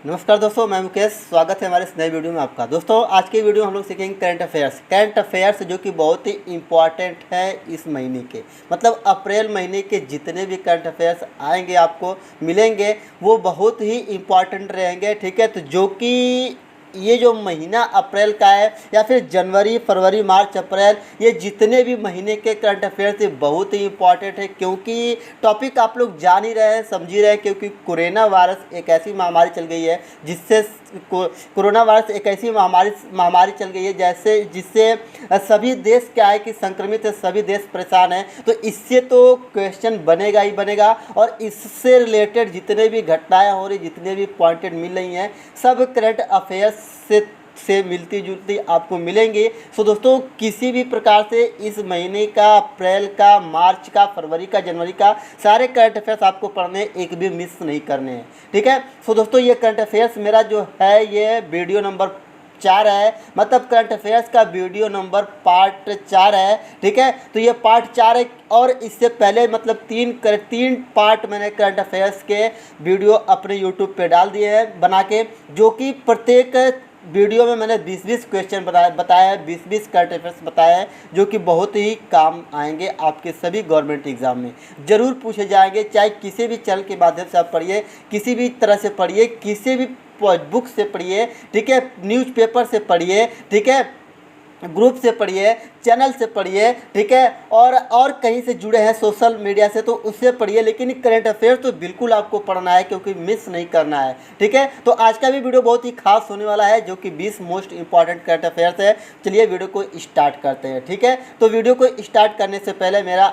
नमस्कार दोस्तों, मैं मुकेश। स्वागत है हमारे इस नए वीडियो में आपका। दोस्तों आज की वीडियो में हम लोग सीखेंगे करंट अफेयर्स जो कि बहुत ही इम्पॉर्टेंट है इस महीने के, मतलब अप्रैल महीने के जितने भी करंट अफेयर्स आएंगे आपको मिलेंगे वो बहुत ही इम्पॉर्टेंट रहेंगे। ठीक है, तो जो कि ये जो महीना अप्रैल का है या फिर जनवरी, फरवरी, मार्च, अप्रैल, ये जितने भी महीने के करंट अफेयर्स ये बहुत ही इंपॉर्टेंट है, क्योंकि टॉपिक आप लोग जान ही रहे हैं, समझ ही रहे हैं। क्योंकि कोरोना वायरस एक ऐसी महामारी चल गई है जिससे कोरोना वायरस एक ऐसी महामारी चल गई है जैसे जिससे सभी देश क्या है कि संक्रमित है, सभी देश परेशान हैं। तो इससे तो क्वेश्चन बनेगा ही बनेगा, और इससे रिलेटेड जितने भी घटनाएं हो रही, जितने भी पॉइंटेड मिल रही हैं, सब करंट अफेयर्स से मिलती जुलती आपको मिलेंगी। सो दोस्तों, किसी भी प्रकार से इस महीने का, अप्रैल का, मार्च का, फरवरी का, जनवरी का सारे करंट अफेयर्स आपको पढ़ने, एक भी मिस नहीं करने हैं। ठीक है, सो दोस्तों ये करंट अफेयर्स मेरा जो है ये वीडियो नंबर 4 है, मतलब करंट अफेयर्स का वीडियो नंबर पार्ट 4 है। ठीक है, तो ये पार्ट 4 है, और इससे पहले मतलब तीन पार्ट मैंने करंट अफेयर्स के वीडियो अपने यूट्यूब पे डाल दिए हैं बना के, जो कि प्रत्येक वीडियो में मैंने 20-20 क्वेश्चन बताया है, 20-20 करंट अफेयर्स बताया है, जो कि बहुत ही काम आएंगे आपके सभी गवर्नमेंट एग्जाम में ज़रूर पूछे जाएंगे। चाहे किसी भी चैनल के माध्यम से आप पढ़िए, किसी भी तरह से पढ़िए, किसी भी बुक से पढ़िए, ठीक है, न्यूज़पेपर से पढ़िए, ठीक है, ग्रुप से पढ़िए, चैनल से पढ़िए, ठीक है, और कहीं से जुड़े हैं सोशल मीडिया से तो उससे पढ़िए, लेकिन करंट अफेयर तो बिल्कुल आपको पढ़ना है, क्योंकि मिस नहीं करना है। ठीक है, तो आज का भी वीडियो बहुत ही खास होने वाला है, जो कि 20 मोस्ट इंपॉर्टेंट करंट अफेयर्स है। चलिए वीडियो को स्टार्ट करते हैं। ठीक है, तो वीडियो को स्टार्ट करने से पहले मेरा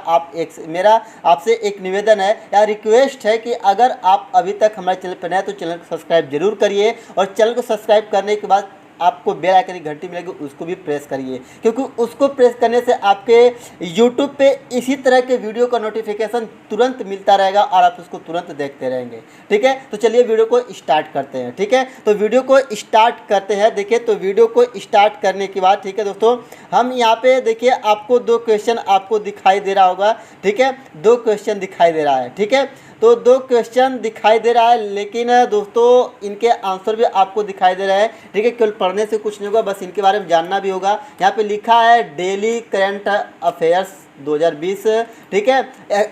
आपसे एक निवेदन है या रिक्वेस्ट है कि अगर आप अभी तक हमारे चैनल पर नए हैं तो चैनल को सब्सक्राइब जरूर करिए, और चैनल को सब्सक्राइब करने के बाद आपको बेल आइकन की घंटी मिलेगी, उसको भी प्रेस करिए, क्योंकि उसको प्रेस करने से आपके YouTube पे इसी तरह के वीडियो का नोटिफिकेशन तुरंत मिलता रहेगा और आप उसको तुरंत देखते रहेंगे। ठीक है, तो चलिए वीडियो को स्टार्ट करते हैं। ठीक है, तो वीडियो को स्टार्ट करते हैं। देखिए, तो वीडियो को स्टार्ट करने के बाद, ठीक है दोस्तों, हम यहाँ पे देखिए आपको 2 क्वेश्चन आपको दिखाई दे रहा होगा। ठीक है, 2 क्वेश्चन दिखाई दे रहा है। ठीक है, तो 2 क्वेश्चन दिखाई दे रहा है, लेकिन दोस्तों इनके आंसर भी आपको दिखाई दे रहा है। ठीक है, केवल पढ़ने से कुछ नहीं होगा, बस इनके बारे में जानना भी होगा। यहाँ पे लिखा है डेली करंट अफेयर्स 2020। ठीक है,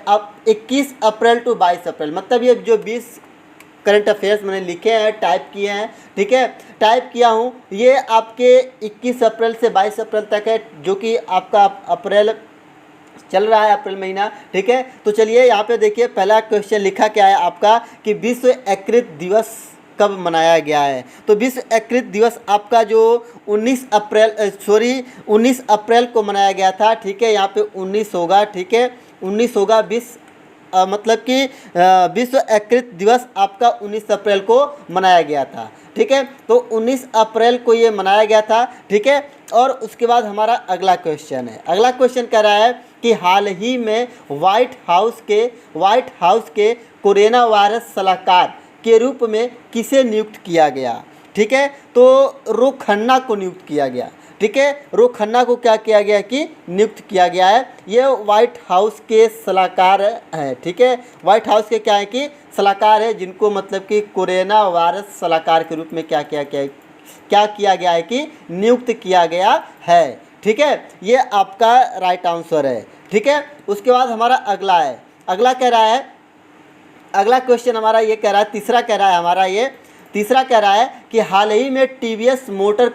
अब 21 अप्रैल टू 22 अप्रैल, मतलब ये जो 20 करंट अफेयर्स मैंने लिखे हैं, टाइप किए हैं, ठीक है, टाइप किया हूँ, ये आपके 21 अप्रैल से 22 अप्रैल तक है, जो कि आपका अप्रैल चल रहा है, अप्रैल महीना। ठीक है, तो चलिए यहाँ पे देखिए पहला क्वेश्चन लिखा क्या है आपका कि विश्व यकृत दिवस कब मनाया गया है। तो विश्व यकृत दिवस आपका जो 19 अप्रैल को मनाया गया था। ठीक है, यहाँ पे 19 होगा। ठीक है, 19 होगा, मतलब कि विश्व यकृत दिवस आपका 19 अप्रैल को मनाया गया था। ठीक है, तो 19 अप्रैल को ये मनाया गया था। ठीक है, और उसके बाद हमारा अगला क्वेश्चन है। अगला क्वेश्चन कह रहा है कि हाल ही में व्हाइट हाउस के कोरोना वायरस सलाहकार के रूप में किसे नियुक्त किया गया। ठीक है, तो रो खन्ना को नियुक्त किया गया। ठीक है, रो खन्ना को क्या किया गया कि नियुक्त किया गया है। ये व्हाइट हाउस के सलाहकार हैं। ठीक है, व्हाइट हाउस के क्या है कि सलाहकार है, जिनको मतलब कि कोरोना वायरस सलाहकार के रूप में क्या किया गया है कि नियुक्त किया गया है। ठीक है, ये आपका राइट आंसर है। ठीक है, उसके बाद हमारा अगला है। अगला कह रहा है, अगला क्वेश्चन हमारा ये कह रहा है, तीसरा कह रहा है कि हाल ही में टीवीएस मोटर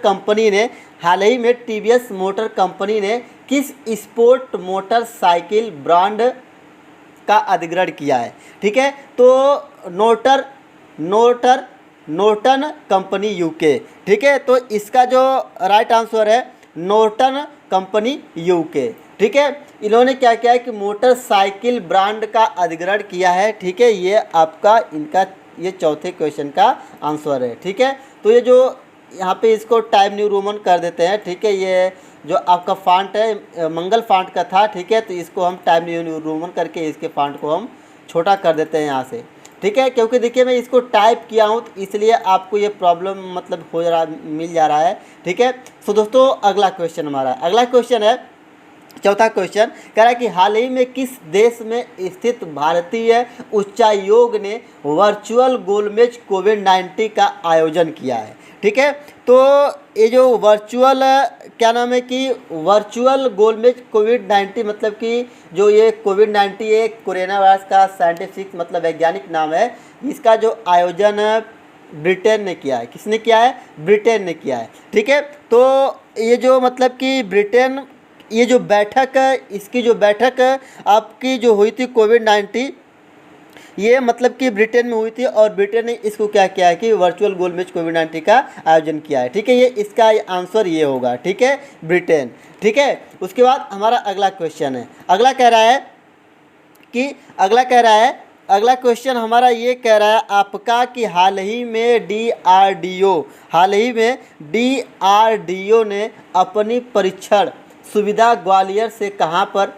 कंपनी ने किस स्पोर्ट मोटरसाइकिल ब्रांड का अधिग्रहण किया है। ठीक है, तो नॉर्टन कंपनी यूके। ठीक है, तो इसका जो राइट आंसर है नॉर्टन कंपनी यूके। ठीक है, इन्होंने क्या किया है कि मोटरसाइकिल ब्रांड का अधिग्रहण किया है। ठीक है, ये आपका ये चौथे क्वेश्चन का आंसर है। ठीक है, तो ये जो यहाँ पे इसको टाइम न्यू रोमन कर देते हैं। ठीक है, ये जो आपका फॉन्ट है मंगल फॉन्ट का था। ठीक है, तो इसको हम टाइम न्यू रोमन करके इसके फॉन्ट को हम छोटा कर देते हैं यहाँ से। ठीक है, क्योंकि देखिए मैं इसको टाइप किया हूँ तो इसलिए आपको ये प्रॉब्लम मतलब मिल जा रहा है। ठीक है, सो दोस्तों अगला क्वेश्चन है चौथा क्वेश्चन कह रहा है कि हाल ही में किस देश में स्थित भारतीय उच्चायोग ने वर्चुअल गोलमेज कोविड-19 का आयोजन किया है। ठीक है, तो ये जो वर्चुअल क्या नाम है कि वर्चुअल गोलमेज कोविड-19 मतलब कि जो ये कोविड-19 एक कोरोना वायरस का साइंटिफिक मतलब वैज्ञानिक नाम है। इसका जो आयोजन ब्रिटेन ने किया है। किसने किया है? ब्रिटेन ने किया है। ठीक है, तो ये जो मतलब कि ब्रिटेन ये जो बैठक है, इसकी जो बैठक आपकी जो हुई थी कोविड-19 ये मतलब कि ब्रिटेन में हुई थी और ब्रिटेन ने इसको क्या किया है कि वर्चुअल गोलमेज कोविड-19 का आयोजन किया है। ठीक है, ये इसका आंसर ये होगा। ठीक है, ब्रिटेन। ठीक है, उसके बाद हमारा अगला क्वेश्चन है। अगला कह रहा है अगला क्वेश्चन हमारा ये कह रहा है आपका कि हाल ही में डीआरडीओ ने अपनी परीक्षण सुविधा ग्वालियर से कहाँ पर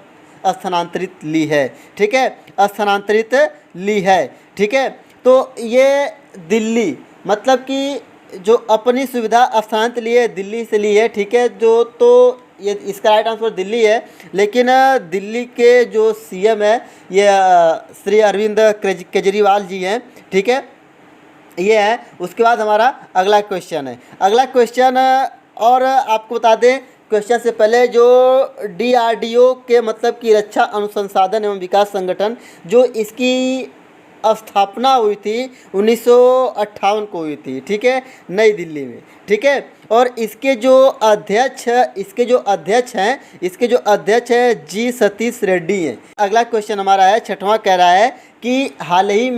स्थानांतरित ली है। ठीक है, स्थानांतरित ली है। ठीक है, तो ये दिल्ली मतलब कि जो अपनी सुविधा स्थानांतरित ली है दिल्ली से ली है। ठीक है, जो तो ये इसका राइट आंसर दिल्ली है, लेकिन दिल्ली के जो सीएम है ये श्री अरविंद केजरीवाल जी हैं। ठीक है, ये है। उसके बाद हमारा अगला क्वेश्चन है। अगला क्वेश्चन और आपको बता दें क्वेश्चन से पहले जो डीआरडीओ के मतलब कि रक्षा अनुसंधान एवं विकास संगठन जो इसकी स्थापना हुई थी 1958 को हुई थी। ठीक है, नई दिल्ली में। ठीक है, और इसके जो अध्यक्ष हैं जी सतीश रेड्डी हैं। अगला क्वेश्चन हमारा है छठवां, कह रहा है कि हाल ही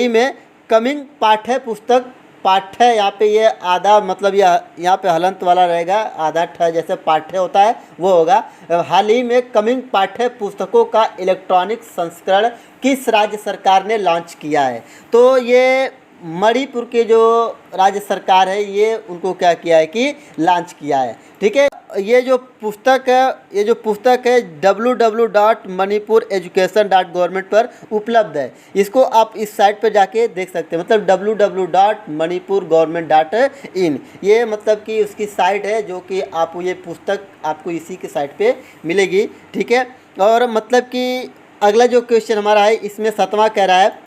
में कमिंग पाठ्य पुस्तक पाठ्य यहाँ पे ये आधा मतलब यहाँ पे हलंत वाला रहेगा, आधा ठ जैसे पाठ्य होता है वो होगा। हाल ही में कमिंग पाठ्य पुस्तकों का इलेक्ट्रॉनिक संस्करण किस राज्य सरकार ने लॉन्च किया है? तो ये मणिपुर के जो राज्य सरकार है ये उनको क्या किया है कि लॉन्च किया है। ठीक है, ये जो पुस्तक है www.manipur.education.government पर उपलब्ध है। इसको आप इस साइट पर जाके देख सकते हैं, मतलब www.manipurgovernment.in ये मतलब कि उसकी साइट है जो कि आप ये पुस्तक आपको इसी के साइट पे मिलेगी। ठीक है, और मतलब कि अगला जो क्वेश्चन हमारा है इसमें सातवां कह रहा है।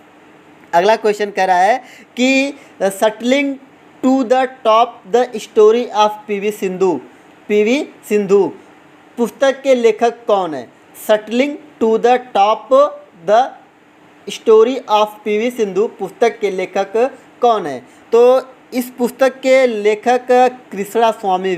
अगला क्वेश्चन कह रहा है कि shuttling to the top the story of PV Sindhu पुस्तक के लेखक कौन है? Shuttling to the top the story of PV Sindhu पुस्तक के लेखक कौन है? तो इस पुस्तक के लेखक कृष्णा स्वामी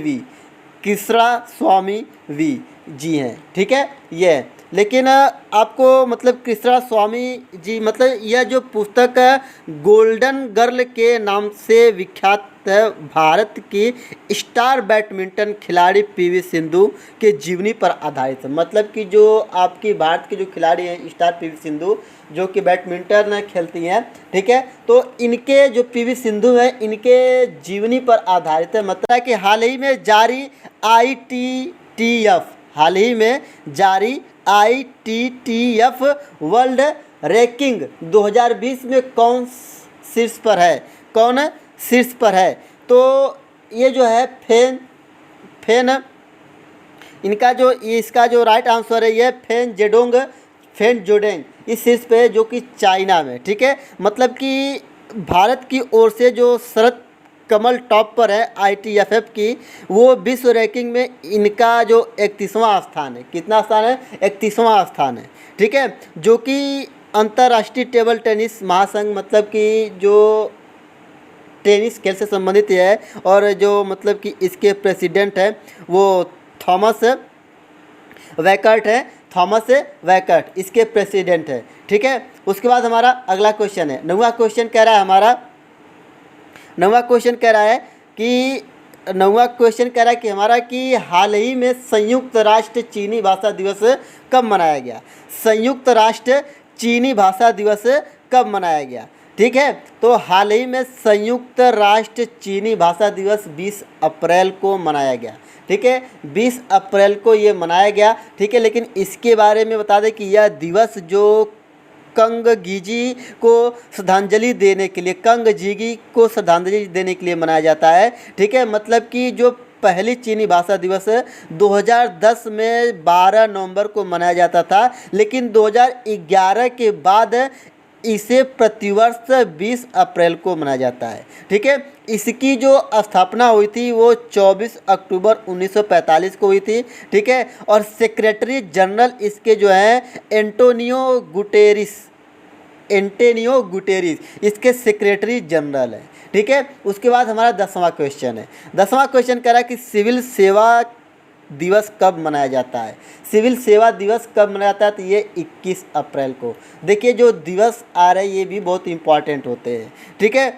वी जी हैं। ठीक है, ये है। लेकिन आपको मतलब कृष्णा स्वामी जी मतलब यह जो पुस्तक गोल्डन गर्ल के नाम से विख्यात भारत की स्टार बैडमिंटन खिलाड़ी पीवी सिंधु के जीवनी पर आधारित है। मतलब कि जो आपकी भारत के जो खिलाड़ी हैं स्टार पीवी सिंधु जो कि बैडमिंटन खेलती हैं। ठीक है, तो इनके जो पीवी सिंधु हैं इनके जीवनी पर आधारित है। मतलब कि हाल ही में जारी ITTF वर्ल्ड रैंकिंग 2020 में कौन शीर्ष पर है? तो ये जो है इसका जो राइट आंसर है ये फेन जोडेंग इस शीर्ष पे है जो कि चाइना में। ठीक है, मतलब कि भारत की ओर से जो शरद कमल टॉप पर है ITFF की, वो विश्व रैंकिंग में इनका जो 31वां स्थान है। कितना स्थान है? 31वां स्थान है। ठीक है, जो कि अंतर्राष्ट्रीय टेबल टेनिस महासंघ मतलब कि जो टेनिस खेल से संबंधित है और जो मतलब कि इसके प्रेसिडेंट है वो थॉमस वैकर्ट इसके प्रेसिडेंट है। ठीक है, उसके बाद हमारा अगला क्वेश्चन है। नौवां क्वेश्चन कह रहा है हमारा कि हाल ही में संयुक्त राष्ट्र चीनी भाषा दिवस कब मनाया गया? संयुक्त राष्ट्र चीनी भाषा दिवस कब मनाया गया? ठीक है, तो हाल ही में संयुक्त राष्ट्र चीनी भाषा दिवस 20 अप्रैल को मनाया गया। ठीक है, 20 अप्रैल को ये मनाया गया। ठीक है, लेकिन इसके बारे में बता दें कि यह दिवस जो कंग जीगी को श्रद्धांजलि देने के लिए मनाया जाता है। ठीक है, मतलब कि जो पहली चीनी भाषा दिवस 2010 में 12 नवंबर को मनाया जाता था, लेकिन 2011 के बाद इसे प्रतिवर्ष 20 अप्रैल को मनाया जाता है। ठीक है, इसकी जो स्थापना हुई थी वो 24 अक्टूबर 1945 को हुई थी। ठीक है, और सेक्रेटरी जनरल इसके जो हैं एंटोनियो गुटेरिस इसके सेक्रेटरी जनरल है। ठीक है, उसके बाद हमारा 10वां क्वेश्चन है। 10वां क्वेश्चन कह रहा है कि सिविल सेवा दिवस कब मनाया जाता है। सिविल सेवा दिवस कब मनाया जाता है, तो ये 21 अप्रैल को। देखिए जो दिवस आ रहे हैं ये भी बहुत इंपॉर्टेंट होते हैं। ठीक है,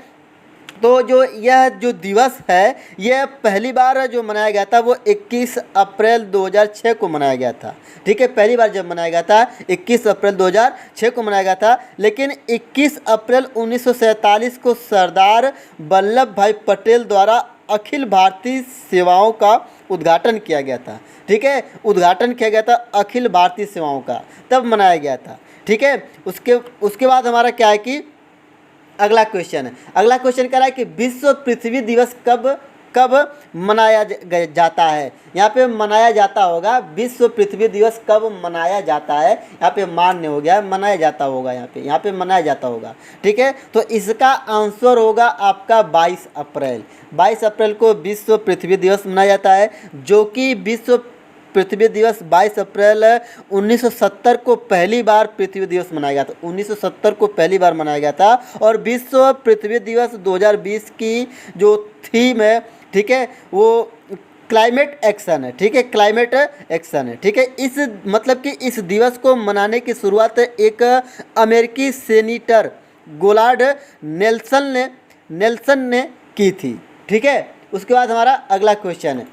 तो जो यह जो दिवस है यह पहली बार जो मनाया गया था वो 21 अप्रैल 2006 को मनाया गया था। ठीक है, पहली बार जब मनाया गया था 21 अप्रैल 2006 को मनाया गया था, लेकिन 21 अप्रैल 1947 को सरदार वल्लभ भाई पटेल द्वारा अखिल भारतीय सेवाओं का उद्घाटन किया गया था। ठीक है, उद्घाटन किया गया था अखिल भारतीय सेवाओं का, तब मनाया गया था। ठीक है, उसके बाद हमारा क्या है कि अगला क्वेश्चन है। अगला क्वेश्चन कह रहा है कि विश्व पृथ्वी दिवस कब मनाया जाता है। यहाँ पे मनाया जाता होगा, विश्व पृथ्वी दिवस कब मनाया जाता है। यहाँ पे मान्य हो गया, मनाया जाता होगा, यहाँ पे मनाया जाता होगा। ठीक है, तो इसका आंसर होगा आपका 22 अप्रैल। 22 अप्रैल को विश्व पृथ्वी दिवस मनाया जाता है, जो कि विश्व पृथ्वी दिवस 22 अप्रैल 1970 को पहली बार पृथ्वी दिवस मनाया गया था। 1970 को पहली बार मनाया गया था। और विश्व पृथ्वी दिवस 2020 की जो थीम है, ठीक है, वो क्लाइमेट एक्शन है। ठीक है, क्लाइमेट एक्शन है। ठीक है, इस मतलब कि इस दिवस को मनाने की शुरुआत एक अमेरिकी सेनेटर गोलार्ड नेल्सन ने की थी। ठीक है, उसके बाद हमारा अगला क्वेश्चन है।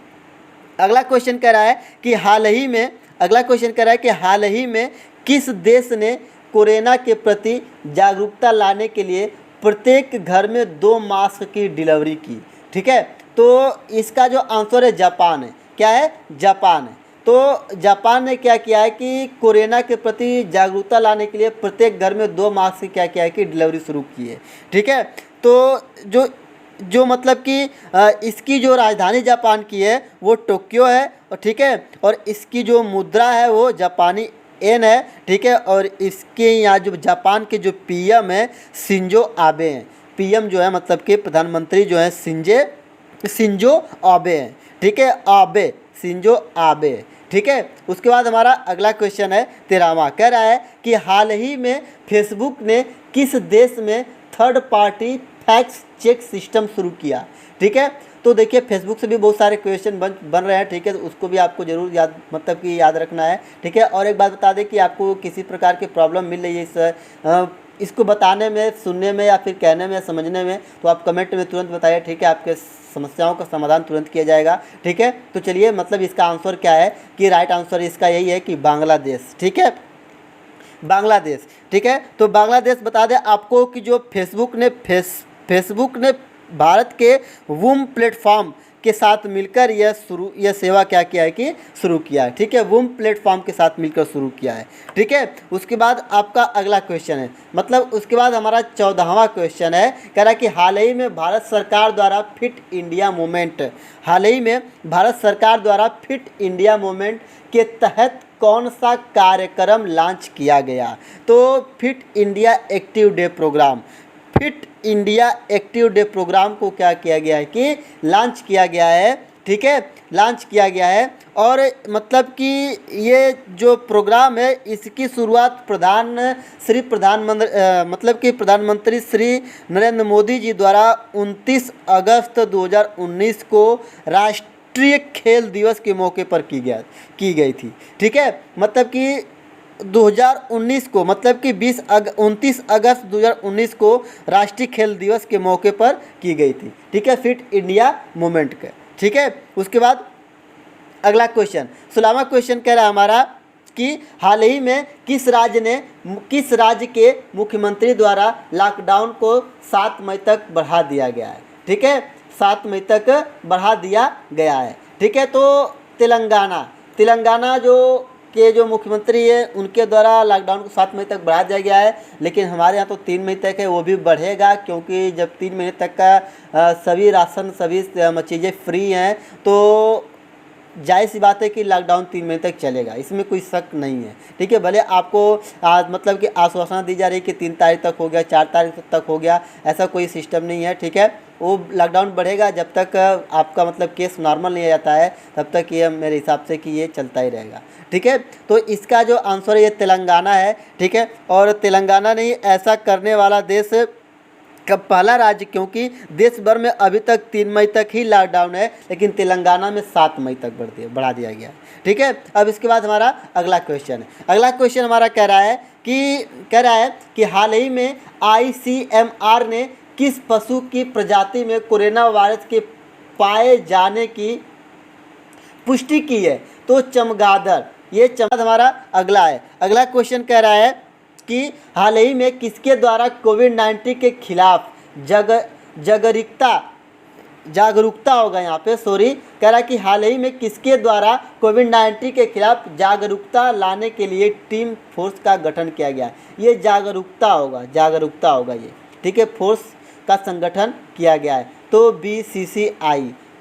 अगला क्वेश्चन कह रहा है कि हाल ही में किस देश ने कोरोना के प्रति जागरूकता लाने के लिए प्रत्येक घर में 2 मास्क की डिलीवरी की। ठीक है, तो इसका जो आंसर है जापान है। क्या है? जापान है। तो जापान ने क्या किया है कि कोरोना के प्रति जागरूकता लाने के लिए प्रत्येक घर में 2 मास्क की क्या किया है कि डिलीवरी शुरू की है। ठीक है, तो जो मतलब कि इसकी जो राजधानी जापान की है वो टोक्यो है। और ठीक है, और इसकी जो मुद्रा है वो जापानी येन है। ठीक है, और इसके यहाँ जो जापान के जो पीएम है शिंजो आबे हैं। पीएम जो है मतलब कि प्रधानमंत्री जो है शिंजो आबे हैं। ठीक है, शिंजो आबे। ठीक है, उसके बाद हमारा अगला क्वेश्चन है 13वां। कह रहा है कि हाल ही में फेसबुक ने किस देश में third party fact check system शुरू किया। ठीक है, तो देखिए फेसबुक से भी बहुत सारे क्वेश्चन बन रहे हैं। ठीक है, तो उसको भी आपको ज़रूर याद रखना है। ठीक है, और एक बात बता दें कि आपको किसी प्रकार की प्रॉब्लम मिल रही है इसको बताने में, सुनने में या फिर कहने में या समझने में, तो आप कमेंट में तुरंत बताइए। ठीक है, आपके समस्याओं का समाधान तुरंत किया जाएगा। ठीक है, तो चलिए मतलब इसका आंसर क्या है कि राइट आंसर इसका यही है कि बांग्लादेश। ठीक है, बांग्लादेश। ठीक है, तो बांग्लादेश बता दें आपको कि जो फेसबुक ने भारत के वूम प्लेटफॉर्म के साथ मिलकर यह सेवा क्या किया है कि शुरू किया है। ठीक है, वूम प्लेटफॉर्म के साथ मिलकर शुरू किया है। ठीक है, उसके बाद आपका अगला क्वेश्चन है, मतलब उसके बाद हमारा 14वां क्वेश्चन है। कह रहा है कि हाल ही में भारत सरकार द्वारा फिट इंडिया मूवमेंट के तहत कौन सा कार्यक्रम लॉन्च किया गया। तो fit India active day programme को क्या किया गया है कि लॉन्च किया गया है। ठीक है, लॉन्च किया गया है। और मतलब कि ये जो प्रोग्राम है इसकी शुरुआत प्रधानमंत्री श्री नरेंद्र मोदी जी द्वारा 29 अगस्त 2019 को राष्ट्रीय खेल दिवस के मौके पर की गई थी। ठीक है, मतलब कि 2019 को, मतलब कि 29 अगस्त 2019 को राष्ट्रीय खेल दिवस के मौके पर की गई थी। ठीक है, फिट इंडिया मूवमेंट का। ठीक है, उसके बाद अगला क्वेश्चन 16वां क्वेश्चन कह रहा है हमारा कि हाल ही में किस राज्य के मुख्यमंत्री द्वारा लॉकडाउन को 7 मई तक बढ़ा दिया गया है। ठीक है, 7 मई तक बढ़ा दिया गया है। ठीक है, तो तेलंगाना जो के जो मुख्यमंत्री है उनके द्वारा लॉकडाउन को 7 मई तक बढ़ा दिया गया है, लेकिन हमारे यहाँ तो 3 मई तक है, वो भी बढ़ेगा क्योंकि जब 3 महीने तक का सभी राशन सभी चीज़ें फ्री हैं तो जाहिर सी बात है कि लॉकडाउन 3 महीने तक चलेगा, इसमें कोई शक नहीं है। ठीक है, भले आपको आज मतलब कि आश्वासन दी जा रही है कि 3 तारीख तक हो गया, 4 तारीख तक हो गया, ऐसा कोई सिस्टम नहीं है। ठीक है, वो लॉकडाउन बढ़ेगा जब तक आपका मतलब केस नॉर्मल नहीं आ जाता है, तब तक ये मेरे हिसाब से कि ये चलता ही रहेगा। ठीक है, तो इसका जो आंसर है ये तेलंगाना है। ठीक है, और तेलंगाना नहीं ऐसा करने वाला देश का पहला राज्य, क्योंकि देश भर में अभी तक 3 मई तक ही लॉकडाउन है, लेकिन तेलंगाना में 7 मई तक बढ़ा दिया गया है। ठीक है, अब इसके बाद हमारा अगला क्वेश्चन है। अगला क्वेश्चन हमारा कह रहा है कि हाल ही में ICMR ने किस पशु की प्रजाति में कोरोना वायरस के पाए जाने की पुष्टि की है? तो चमगादड़, ये चमगादड़ हमारा अगला है। अगला क्वेश्चन कह रहा है कि हाल ही में किसके द्वारा कोविड-19 के खिलाफ जागरूकता होगा, यहाँ पे सॉरी, कह रहा है कि हाल ही में किसके द्वारा कोविड-19 के खिलाफ जागरूकता लाने के लिए टीम फोर्स का गठन किया गया? ये जागरूकता होगा ये। ठीक है, फोर्स का संगठन किया गया है, तो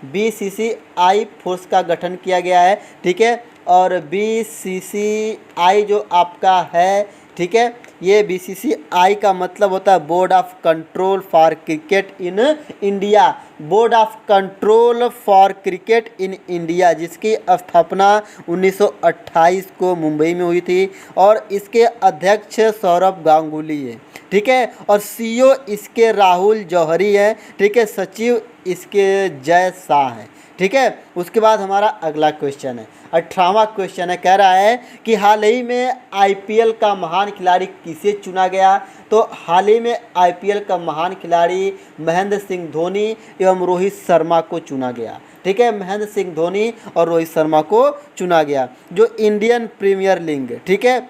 BCCI फोर्स का गठन किया गया है। ठीक है, और BCCI जो आपका है, ठीक है, ये BCCI का मतलब होता है board of control for cricket in India, board of control for cricket in India, जिसकी स्थापना 1928 को मुंबई में हुई थी और इसके अध्यक्ष सौरभ गांगुली है। ठीक है, और CEO इसके राहुल जौहरी है। ठीक है, सचिव इसके जय शाह है। ठीक है, उसके बाद हमारा अगला क्वेश्चन है, 18वां क्वेश्चन है। कह रहा है कि हाल ही में IPL का महान खिलाड़ी किसे चुना गया? तो हाल ही में IPL का महान खिलाड़ी महेंद्र सिंह धोनी एवं रोहित शर्मा को चुना गया। ठीक है, महेंद्र सिंह धोनी और रोहित शर्मा को चुना गया, जो इंडियन प्रीमियर लीग। ठीक है,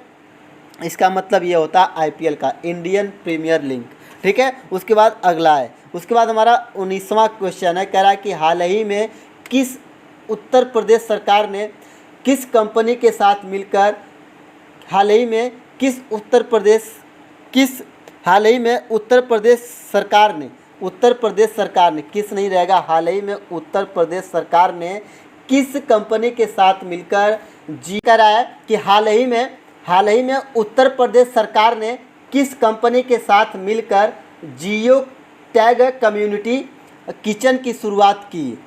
इसका मतलब ये होता है IPL का इंडियन प्रीमियर लीग। ठीक है, उसके बाद अगला है, उसके बाद हमारा 19वां क्वेश्चन है। कह रहा है कि हाल ही में किस उत्तर प्रदेश सरकार ने किस कंपनी के साथ मिलकर हाल ही में उत्तर प्रदेश सरकार ने किस नहीं रहेगा, हाल ही में उत्तर प्रदेश सरकार ने किस कंपनी के साथ मिलकर कह रहा है कि हाल ही में उत्तर प्रदेश सरकार ने किस कंपनी के साथ मिलकर जियो टैग कम्युनिटी किचन की शुरुआत की?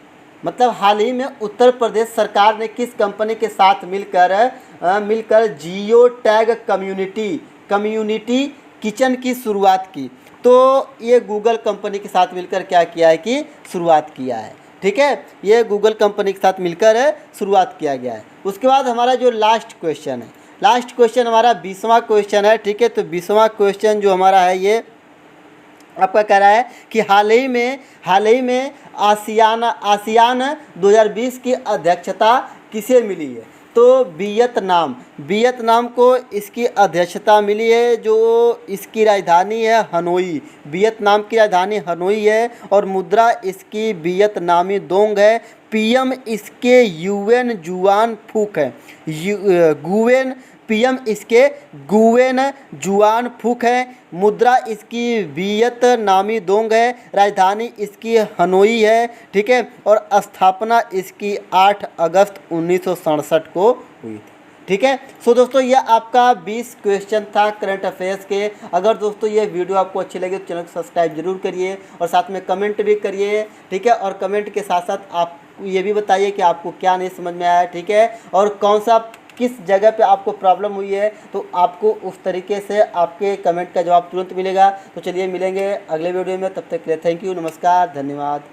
मतलब हाल ही में उत्तर प्रदेश सरकार ने किस कंपनी के साथ मिलकर जियो टैग कम्युनिटी किचन की शुरुआत की? तो ये गूगल कंपनी के साथ मिलकर क्या किया है कि शुरुआत किया है। ठीक है, ये गूगल कंपनी के साथ मिलकर शुरुआत किया गया है। उसके बाद हमारा जो लास्ट क्वेश्चन हमारा 20वां क्वेश्चन है। ठीक है, तो 20वां क्वेश्चन जो हमारा है ये आपका कह रहा है कि हाल ही में आसियान 2020 की अध्यक्षता किसे मिली है? तो वियतनाम को इसकी अध्यक्षता मिली है, जो इसकी राजधानी है हनोई। वियतनाम की राजधानी हनोई है और मुद्रा इसकी वियतनामी दोंग है। PM इसके युएन जुआन फूक है। PM इसके गुएन जुआन फूक है। मुद्रा इसकी वियतनामी दोंग है। राजधानी इसकी हनोई है। ठीक है, और स्थापना इसकी 8 अगस्त 1967 को हुई थी। ठीक है, सो दोस्तों ये आपका 20 क्वेश्चन था करंट अफेयर्स के। अगर दोस्तों ये वीडियो आपको अच्छी लगे तो चैनल को सब्सक्राइब जरूर करिए और साथ में कमेंट भी करिए। ठीक है, और कमेंट के साथ साथ आप ये भी बताइए कि आपको क्या नहीं समझ में आया। ठीक है, और किस जगह पे आपको प्रॉब्लम हुई है, तो आपको उस तरीके से आपके कमेंट का जवाब तुरंत मिलेगा। तो चलिए मिलेंगे अगले वीडियो में, तब तक के लिए थैंक यू, नमस्कार, धन्यवाद।